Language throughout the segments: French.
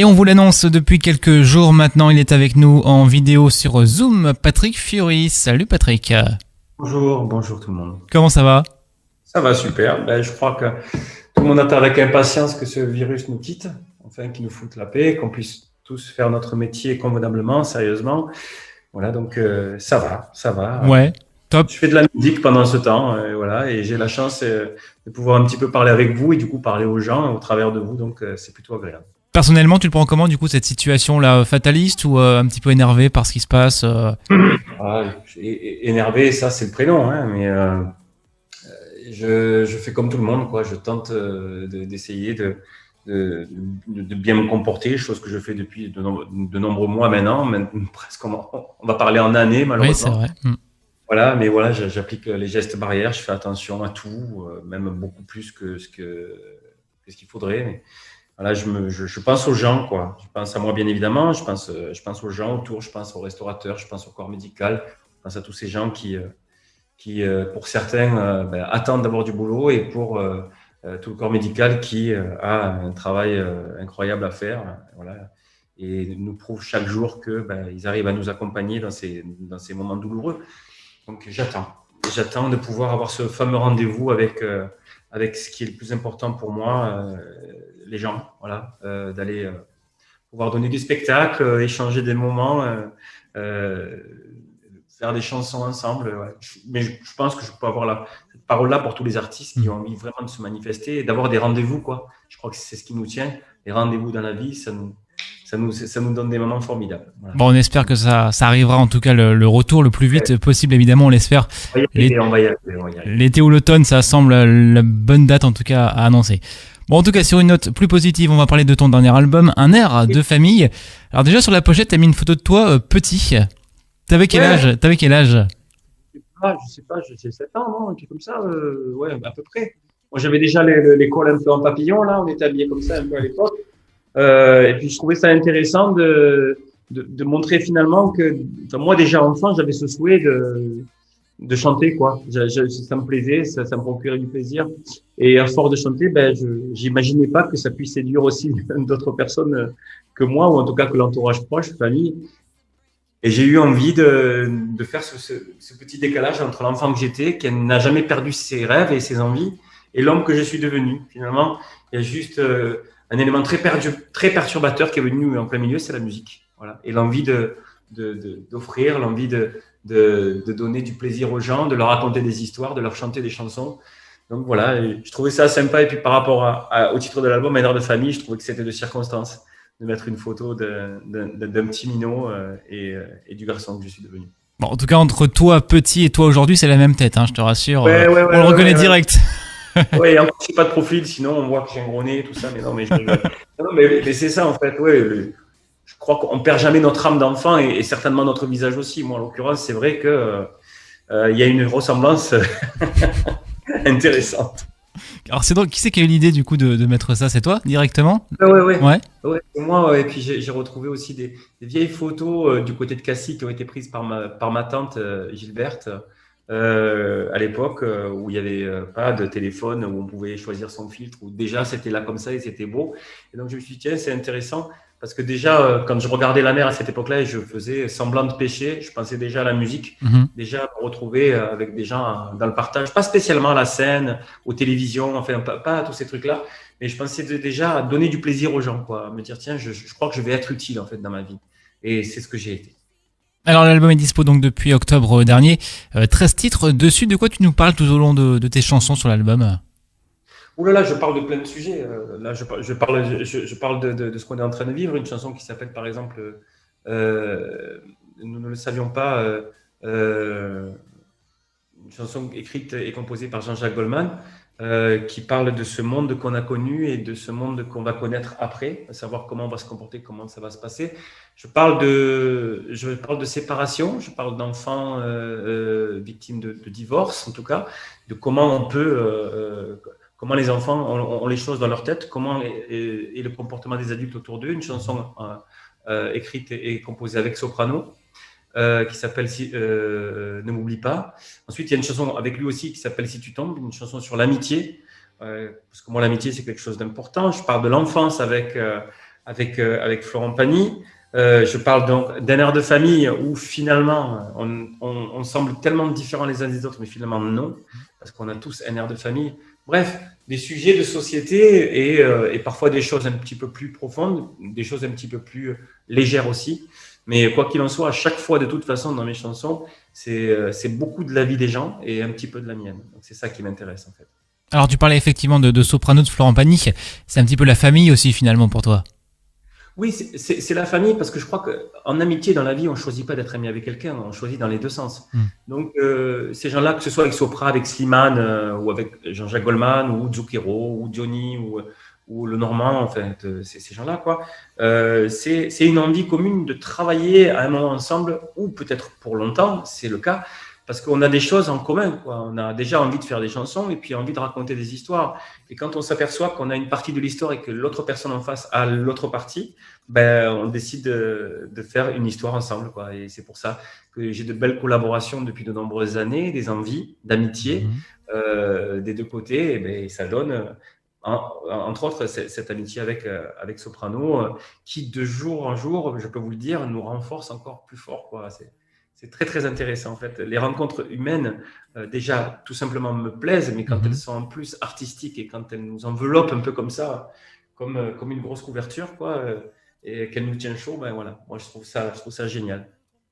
Et on vous l'annonce depuis quelques jours maintenant, il est avec nous en vidéo sur Zoom, Patrick Fiori. Salut Patrick. Bonjour tout le monde. Comment ça va? Ça va super. Je crois que tout le monde attend avec impatience que ce virus nous quitte, enfin qu'il nous foute la paix, qu'on puisse tous faire notre métier convenablement, sérieusement. Voilà, donc ça va. Ouais, top. Je fais de la musique pendant ce temps, voilà, et j'ai la chance de pouvoir un petit peu parler avec vous et du coup parler aux gens au travers de vous, donc c'est plutôt agréable. Personnellement, tu le prends comment du coup cette situation-là, fataliste ou un petit peu énervé par ce qui se passe Énervé, ça c'est le prénom, hein, mais je fais comme tout le monde, quoi. Je tente d'essayer de bien me comporter, chose que je fais depuis de nombreux mois maintenant, presque on va parler en années Oui, c'est malheureusement. vrai. Voilà, mais voilà, j'applique les gestes barrières, je fais attention à tout, même beaucoup plus que ce qu'il faudrait. Mais voilà, je pense aux gens, quoi. Je pense à moi, bien évidemment. Je pense aux gens autour. Je pense aux restaurateurs. Je pense au corps médical. Je pense à tous ces gens qui pour certains, attendent d'avoir du boulot et pour tout le corps médical qui a un travail incroyable à faire. Voilà. Et nous prouve chaque jour que ils arrivent à nous accompagner dans ces moments douloureux. Donc j'attends de pouvoir avoir ce fameux rendez-vous avec ce qui est le plus important pour moi, les gens, voilà, d'aller pouvoir donner du spectacle, échanger des moments, faire des chansons ensemble. Ouais. Mais je pense que je peux avoir cette parole-là pour tous les artistes qui ont envie vraiment de se manifester et d'avoir des rendez-vous, quoi. Je crois que c'est ce qui nous tient. Les rendez-vous dans la vie, ça nous donne des moments formidables. Voilà. Bon, on espère que ça arrivera en tout cas le retour le plus vite possible, évidemment, on l'espère. On va y arriver. L'été ou l'automne, ça semble la bonne date en tout cas à annoncer. Bon, en tout cas, sur une note plus positive, on va parler de ton dernier album, Un air de famille. Alors déjà, sur la pochette, t'as mis une photo de toi petit. T'avais quel âge Je sais pas, j'ai 7 ans, non? Un truc comme ça, ouais, à peu près. Moi, j'avais déjà les cols un peu en papillon, là, on était habillés comme ça un peu à l'époque. Et puis, je trouvais ça intéressant de montrer finalement que, enfin, moi, déjà enfant, j'avais ce souhait de chanter, quoi. Ça me plaisait, ça me procurait du plaisir. Et à force de chanter, j'imaginais pas que ça puisse séduire aussi d'autres personnes que moi, ou en tout cas que l'entourage proche, famille. Et j'ai eu envie de faire ce petit décalage entre l'enfant que j'étais, qui n'a jamais perdu ses rêves et ses envies, et l'homme que je suis devenu. Finalement, il y a juste un élément très perturbateur qui est venu en plein milieu, c'est la musique. Voilà. Et l'envie d'offrir, l'envie de donner du plaisir aux gens, de leur raconter des histoires, de leur chanter des chansons. Donc voilà, et je trouvais ça sympa. Et puis par rapport au titre de l'album, Un air de famille, je trouvais que c'était de circonstance de mettre une photo d'un petit minot et du garçon que je suis devenu. Bon, en tout cas, entre toi petit et toi aujourd'hui, c'est la même tête, hein, je te rassure. Ouais, on le reconnaît direct. Ouais, encore c'est pas de profil, sinon on voit que j'ai un gros nez et tout ça, mais non, mais je rigole. Non, mais c'est ça en fait, ouais. Je crois qu'on perd jamais notre âme d'enfant et certainement notre visage aussi. Moi, en l'occurrence, c'est vrai que il y a une ressemblance intéressante. Alors c'est drôle, qui c'est qui a eu l'idée du coup de mettre ça? C'est toi directement? Ouais, c'est moi. Et puis j'ai retrouvé aussi des vieilles photos du côté de Cassis qui ont été prises par ma tante Gilberte à l'époque où il n'y avait pas de téléphone, où on pouvait choisir son filtre, où déjà c'était là comme ça et c'était beau. Et donc je me suis dit, tiens, c'est intéressant. Parce que déjà, quand je regardais la mer à cette époque-là et je faisais semblant de pêcher, je pensais déjà à la musique, déjà me retrouver avec des gens dans le partage, pas spécialement à la scène, aux télévisions, enfin pas à tous ces trucs-là, mais je pensais déjà à donner du plaisir aux gens, quoi, me dire tiens, je crois que je vais être utile en fait dans ma vie, et c'est ce que j'ai été. Alors l'album est dispo donc depuis octobre dernier, 13 titres dessus. De quoi tu nous parles tout au long de tes chansons sur l'album? Ouh là là, je parle de plein de sujets. Là, je parle de ce qu'on est en train de vivre. Une chanson qui s'appelle, par exemple, Nous ne le savions pas, une chanson écrite et composée par Jean-Jacques Goldman, qui parle de ce monde qu'on a connu et de ce monde qu'on va connaître après, à savoir comment on va se comporter, comment ça va se passer. Je parle de séparation, je parle d'enfants victimes de divorce, en tout cas, de comment on peut... comment les enfants ont les choses dans leur tête, comment est le comportement des adultes autour d'eux. Une chanson écrite et composée avec soprano qui s'appelle Ne m'oublie pas. Ensuite, il y a une chanson avec lui aussi qui s'appelle Si tu tombes, une chanson sur l'amitié, parce que moi, l'amitié, c'est quelque chose d'important. Je parle de l'enfance avec avec Florent Pagny. Je parle donc d'un air de famille où finalement on semble tellement différents les uns des autres, mais finalement non, parce qu'on a tous un air de famille. Bref, des sujets de société et parfois des choses un petit peu plus profondes, des choses un petit peu plus légères aussi. Mais quoi qu'il en soit, à chaque fois, de toute façon, dans mes chansons, c'est beaucoup de la vie des gens et un petit peu de la mienne. Donc c'est ça qui m'intéresse en fait. Alors tu parlais effectivement de Soprano de Florent Pagny, c'est un petit peu la famille aussi finalement pour toi. Oui, c'est la famille parce que je crois qu'en amitié, dans la vie, on ne choisit pas d'être ami avec quelqu'un, on choisit dans les deux sens. Donc, ces gens-là, que ce soit avec Sopra, avec Slimane, ou avec Jean-Jacques Goldman, ou Zucchero, ou Johnny, ou le Normand, en fait, ces gens-là, quoi. C'est une envie commune de travailler à un moment ensemble, ou peut-être pour longtemps, c'est le cas, parce qu'on a des choses en commun, quoi. On a déjà envie de faire des chansons et puis envie de raconter des histoires. Et quand on s'aperçoit qu'on a une partie de l'histoire et que l'autre personne en face a l'autre partie, ben, on décide de faire une histoire ensemble, quoi. Et c'est pour ça que j'ai de belles collaborations depuis de nombreuses années, des envies d'amitié des deux côtés. Et ben, ça donne, entre autres, cette amitié avec Soprano qui, de jour en jour, je peux vous le dire, nous renforce encore plus fort, quoi. C'est très, très intéressant, en fait. Les rencontres humaines, déjà, tout simplement me plaisent, mais quand elles sont en plus artistiques et quand elles nous enveloppent un peu comme ça, comme une grosse couverture, quoi, et qu'elles nous tiennent chaud, ben voilà. Moi, je trouve ça génial.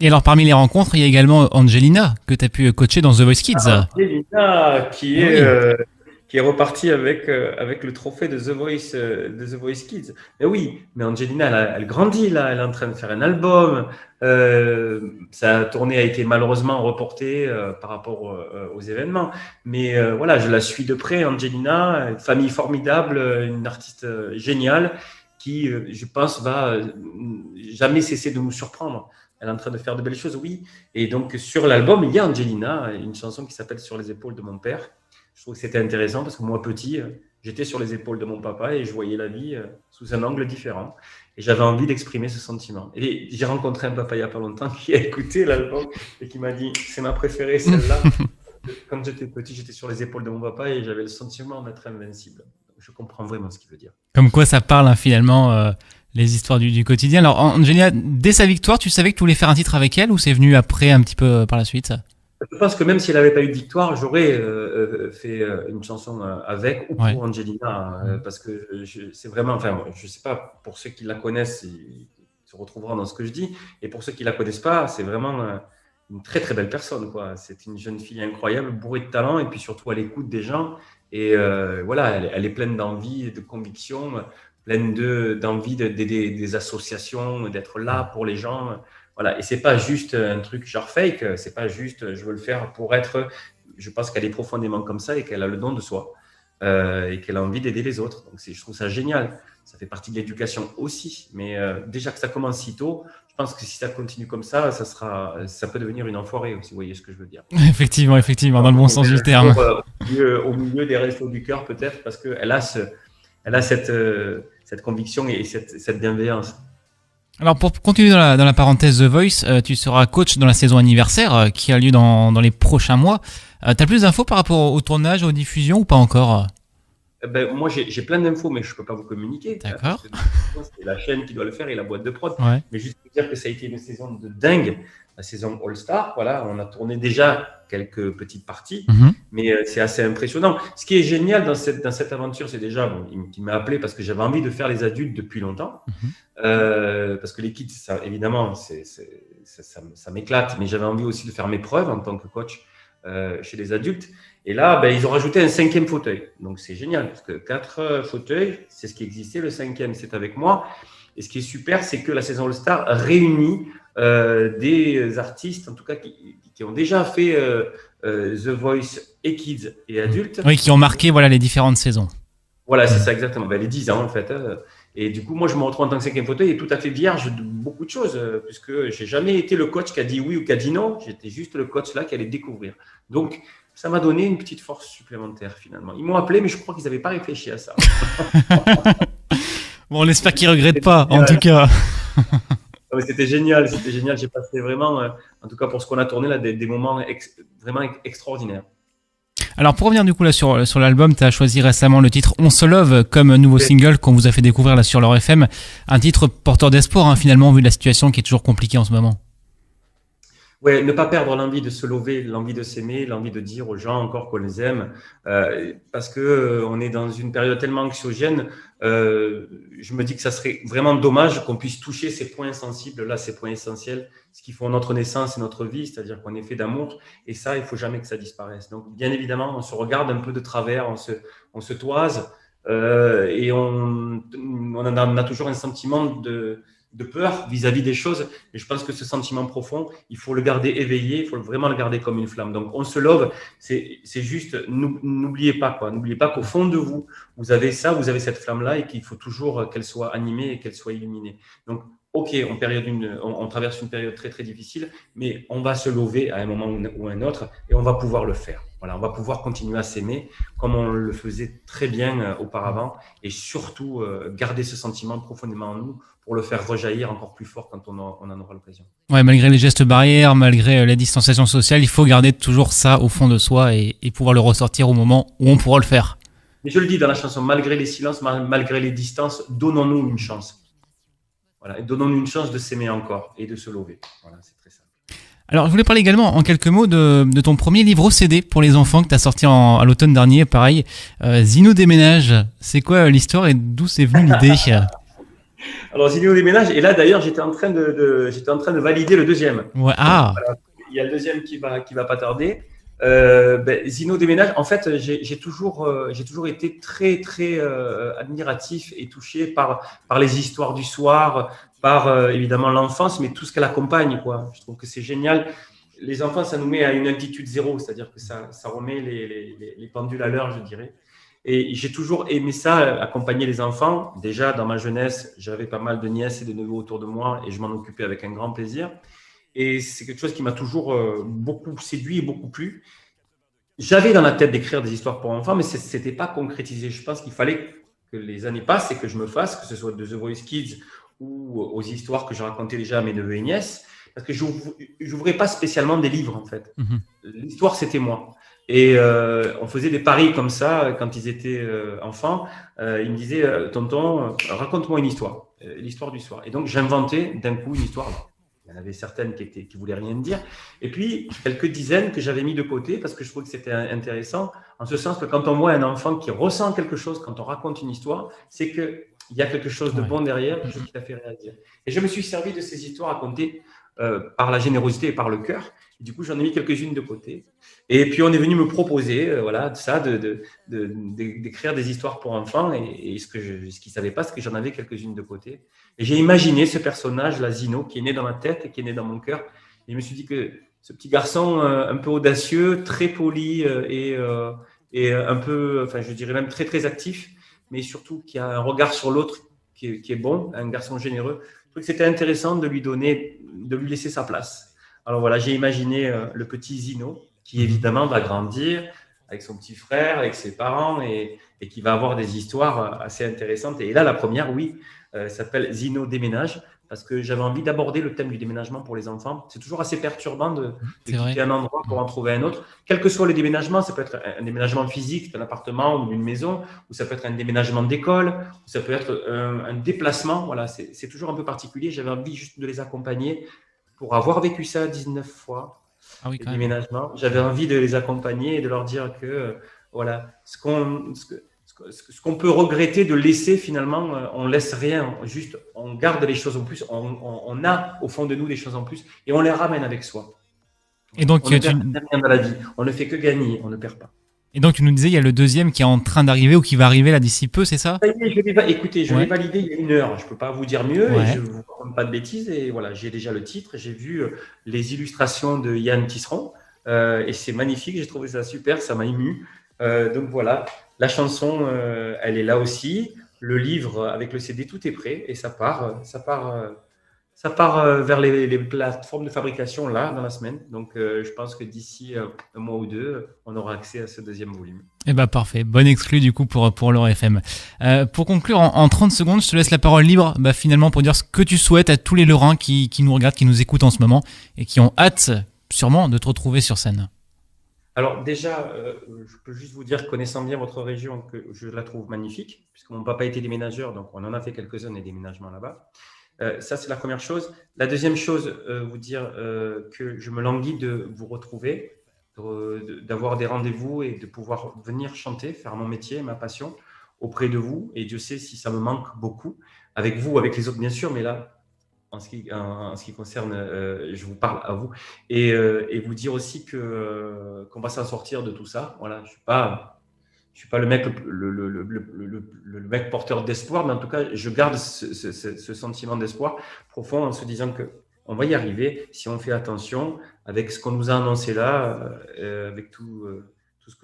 Et alors parmi les rencontres, il y a également Angelina que tu as pu coacher dans The Voice Kids. Angelina, qui est reparti avec le trophée de The Voice Kids. Mais oui, mais Angelina, elle grandit là, elle est en train de faire un album. Sa tournée a été malheureusement reportée par rapport aux événements. Mais voilà, je la suis de près, Angelina, une famille formidable, une artiste géniale qui, je pense, va jamais cesser de nous surprendre. Elle est en train de faire de belles choses, oui. Et donc, sur l'album, il y a Angelina, une chanson qui s'appelle « Sur les épaules de mon père ». Je trouve que c'était intéressant parce que moi, petit, j'étais sur les épaules de mon papa et je voyais la vie sous un angle différent. Et j'avais envie d'exprimer ce sentiment. Et j'ai rencontré un papa il n'y a pas longtemps qui a écouté l'album et qui m'a dit « c'est ma préférée, celle-là ». Quand j'étais petit, j'étais sur les épaules de mon papa et j'avais le sentiment d'être invincible. Je comprends vraiment ce qu'il veut dire. Comme quoi ça parle hein, finalement les histoires du quotidien. Alors Angelina, dès sa victoire, tu savais que tu voulais faire un titre avec elle ou c'est venu après un petit peu par la suite? Je pense que même si elle n'avait pas eu de victoire, j'aurais fait une chanson avec ou pour Angelina parce que c'est vraiment, enfin, je sais pas, pour ceux qui la connaissent, ils se retrouveront dans ce que je dis, et pour ceux qui la connaissent pas, c'est vraiment une très très belle personne, quoi. C'est une jeune fille incroyable, bourrée de talent, et puis surtout à l'écoute des gens, et voilà, elle est pleine d'envie, de conviction, pleine d'envie d'aider des associations, d'être là pour les gens. Voilà, et c'est pas juste un truc genre fake, c'est pas juste je veux le faire pour être. Je pense qu'elle est profondément comme ça et qu'elle a le don de soi et qu'elle a envie d'aider les autres. Donc je trouve ça génial. Ça fait partie de l'éducation aussi, mais déjà que ça commence si tôt, je pense que si ça continue comme ça peut devenir une enfoirée, si vous voyez ce que je veux dire. Effectivement, dans le bon sens du terme. Au milieu des restos du cœur peut-être, parce qu'elle a cette conviction et cette bienveillance. Alors pour continuer dans la parenthèse The Voice, tu seras coach dans la saison anniversaire qui a lieu dans les prochains mois. T'as plus d'infos par rapport au tournage, aux diffusions ou pas encore? Ben, moi j'ai plein d'infos mais je peux pas vous communiquer. D'accord. C'est la chaîne qui doit le faire et la boîte de prod. Ouais. Mais juste pour dire que ça a été une saison de dingue, la saison All Star. Voilà, on a tourné déjà quelques petites parties, mais c'est assez impressionnant. Ce qui est génial dans cette aventure, c'est déjà il m'a appelé parce que j'avais envie de faire les adultes depuis longtemps. Parce que les kids, ça, évidemment, ça m'éclate, mais j'avais envie aussi de faire mes preuves en tant que coach chez les adultes. Et là, ils ont rajouté un 5e fauteuil. Donc, c'est génial parce que 4 fauteuils, c'est ce qui existait. Le 5e, c'est avec moi. Et ce qui est super, c'est que la saison All-Star réunit des artistes, en tout cas, qui ont déjà fait The Voice et Kids et adultes. Oui, qui ont marqué les différentes saisons. Voilà, c'est ça exactement. Les 10 ans, en fait. Et du coup, moi, je me retrouve en tant que 5e fauteuil et tout à fait vierge de beaucoup de choses, puisque j'ai jamais été le coach qui a dit oui ou qui a dit non. J'étais juste le coach là qui allait découvrir. Donc, ça m'a donné une petite force supplémentaire finalement. Ils m'ont appelé, mais je crois qu'ils n'avaient pas réfléchi à ça. Bon, on espère qu'ils ne regrettent pas, en tout cas. C'était génial. J'ai passé vraiment, en tout cas pour ce qu'on a tourné là, des moments vraiment extraordinaires. Alors pour revenir du coup là sur l'album, tu as choisi récemment le titre On se love comme nouveau single qu'on vous a fait découvrir là sur leur FM, un titre porteur d'espoir hein, finalement vu la situation qui est toujours compliquée en ce moment. Ouais, ne pas perdre l'envie de se lever, l'envie de s'aimer, l'envie de dire aux gens encore qu'on les aime, parce que on est dans une période tellement anxiogène. Je me dis que ça serait vraiment dommage qu'on puisse toucher ces points sensibles là, ces points essentiels, ce qui font notre naissance et notre vie, c'est-à-dire qu'on est fait d'amour, et ça, il faut jamais que ça disparaisse. Donc, bien évidemment, on se regarde un peu de travers, on se toise, et on a toujours un sentiment de peur vis-à-vis des choses. Et je pense que ce sentiment profond, il faut le garder éveillé, il faut vraiment le garder comme une flamme. Donc, on se love, c'est juste, n'oubliez pas, quoi. N'oubliez pas qu'au fond de vous, vous avez ça, vous avez cette flamme-là et qu'il faut toujours qu'elle soit animée et qu'elle soit illuminée. Donc, ok, on traverse une période très, très difficile, mais on va se lever à un moment ou à un autre et on va pouvoir le faire. Voilà, on va pouvoir continuer à s'aimer comme on le faisait très bien auparavant et surtout garder ce sentiment profondément en nous pour le faire rejaillir encore plus fort quand on en aura l'occasion. Ouais, malgré les gestes barrières, malgré la distanciation sociale, il faut garder toujours ça au fond de soi et pouvoir le ressortir au moment où on pourra le faire. Mais je le dis dans la chanson, malgré les silences, malgré les distances, donnons-nous une chance. Voilà, et donnons-nous une chance de s'aimer encore et de se lever. Voilà, c'est très simple. Alors, je voulais parler également en quelques mots de ton premier livre CD pour les enfants que tu as sorti à l'automne dernier. Pareil, Zino déménage. C'est quoi l'histoire et d'où c'est venu l'idée? Alors, Zino déménage. Et là, d'ailleurs, j'étais en train de valider le deuxième. Ouais, ah. Voilà, il y a le deuxième qui va pas tarder. Zino déménage. En fait, j'ai toujours été très très admiratif et touché par les histoires du soir, par évidemment l'enfance, mais tout ce qu'elle accompagne, quoi. Je trouve que c'est génial. Les enfants, ça nous met à une altitude zéro, c'est-à-dire que ça remet les pendules à l'heure, je dirais. Et j'ai toujours aimé ça, accompagner les enfants. Déjà, dans ma jeunesse, j'avais pas mal de nièces et de neveux autour de moi et je m'en occupais avec un grand plaisir. Et c'est quelque chose qui m'a toujours beaucoup séduit et beaucoup plu. J'avais dans la tête d'écrire des histoires pour enfants, mais ce n'était pas concrétisé. Je pense qu'il fallait que les années passent et que je me fasse, que ce soit de The Voice Kids ou aux histoires que je racontais déjà à mes neveux et nièces, parce que je n'ouvrais pas spécialement des livres, en fait. L'histoire, c'était moi. Et on faisait des paris comme ça quand ils étaient enfants. Ils me disaient, tonton, raconte-moi une histoire, l'histoire du soir. Et donc, j'inventais d'un coup une histoire. Il y en avait certaines qui voulaient rien dire. Et puis, quelques dizaines que j'avais mis de côté parce que je trouvais que c'était intéressant. En ce sens que quand on voit un enfant qui ressent quelque chose, quand on raconte une histoire, c'est qu'il y a quelque chose de bon derrière, quelque chose qui l'a fait réagir. Et je me suis servi de ces histoires racontées par la générosité et par le cœur. Et du coup, j'en ai mis quelques-unes de côté. Et puis, on est venu me proposer voilà, ça, d'écrire des histoires pour enfants. Et ce qu'ils ne savaient pas, c'est que j'en avais quelques-unes de côté. Et j'ai imaginé ce personnage, la Zino, qui est né dans ma tête et qui est né dans mon cœur. Et je me suis dit que ce petit garçon un peu audacieux, très poli et un peu, enfin, je dirais même très, très actif, mais surtout qui a un regard sur l'autre qui est bon, un garçon généreux. Je trouvais que c'était intéressant de lui laisser sa place. Alors voilà, j'ai imaginé le petit Zino qui évidemment va grandir avec son petit frère, avec ses parents et qui va avoir des histoires assez intéressantes. Et là, la première, oui, s'appelle Zino déménage parce que j'avais envie d'aborder le thème du déménagement pour les enfants. C'est toujours assez perturbant de quitter un endroit pour en trouver un autre. Quel que soit le déménagement, ça peut être un déménagement physique d'un appartement ou d'une maison, ou ça peut être un déménagement d'école, ou ça peut être un déplacement. Voilà, c'est toujours un peu particulier. J'avais envie juste de les accompagner pour avoir vécu ça 19 fois. Ah oui, les déménagements. J'avais envie de les accompagner et de leur dire que voilà, ce qu'on peut regretter de laisser finalement, on laisse rien, juste on garde les choses en plus, on a au fond de nous des choses en plus et on les ramène avec soi. Et donc, on ne perd rien dans la vie, on ne fait que gagner, on ne perd pas. Et donc tu nous disais, il y a le deuxième qui est en train d'arriver ou qui va arriver là d'ici peu, c'est ça? Écoutez, je l'ai validé il y a 1 heure, je ne peux pas vous dire mieux, et je ne vous raconte pas de bêtises, et voilà, j'ai déjà le titre, j'ai vu les illustrations de Yann Tisseron, et c'est magnifique, j'ai trouvé ça super, ça m'a ému. Donc voilà, la chanson, elle est là aussi, le livre avec le CD, tout est prêt, et ça part vers les plateformes de fabrication là, dans la semaine. Donc, je pense que d'ici un mois ou deux, on aura accès à ce deuxième volume. Eh ben parfait, bonne exclue du coup pour leur FM. Pour conclure en 30 secondes, je te laisse la parole libre finalement pour dire ce que tu souhaites à tous les Lorrains qui nous regardent, qui nous écoutent en ce moment et qui ont hâte sûrement de te retrouver sur scène. Alors déjà, je peux juste vous dire, connaissant bien votre région, que je la trouve magnifique, puisque mon papa était déménageur, donc on en a fait quelques-uns des déménagements là-bas. Ça, c'est la première chose. La deuxième chose, vous dire que je me languis de vous retrouver, d'avoir des rendez-vous et de pouvoir venir chanter, faire mon métier, ma passion auprès de vous. Et Dieu sait si ça me manque beaucoup, avec vous, avec les autres bien sûr, mais là, en ce qui concerne, je vous parle à vous, et vous dire aussi qu'on va s'en sortir de tout ça. Voilà, je suis pas le mec, le mec porteur d'espoir, mais en tout cas, je garde ce sentiment d'espoir profond en se disant que on va y arriver si on fait attention avec ce qu'on nous a annoncé là, avec tout ce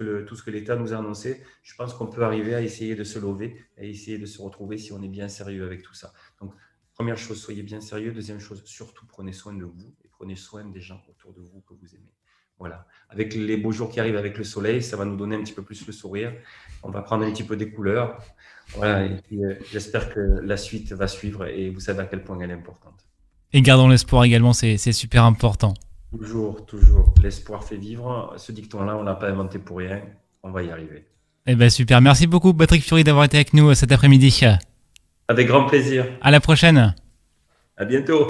que l'État nous a annoncé. Je pense qu'on peut arriver à essayer de se lever, à essayer de se retrouver si on est bien sérieux avec tout ça. Donc, première chose, soyez bien sérieux. Deuxième chose, surtout prenez soin de vous et prenez soin des gens autour de vous que vous aimez. Voilà. Avec les beaux jours qui arrivent avec le soleil, ça va nous donner un petit peu plus le sourire. On va prendre un petit peu des couleurs. Voilà. Et puis, j'espère que la suite va suivre et vous savez à quel point elle est importante. Et gardons l'espoir également, c'est super important. Toujours, toujours. L'espoir fait vivre. Ce dicton-là, on l'a pas inventé pour rien. On va y arriver. Eh ben super, merci beaucoup Patrick Fury d'avoir été avec nous cet après-midi. Avec grand plaisir. À la prochaine. À bientôt.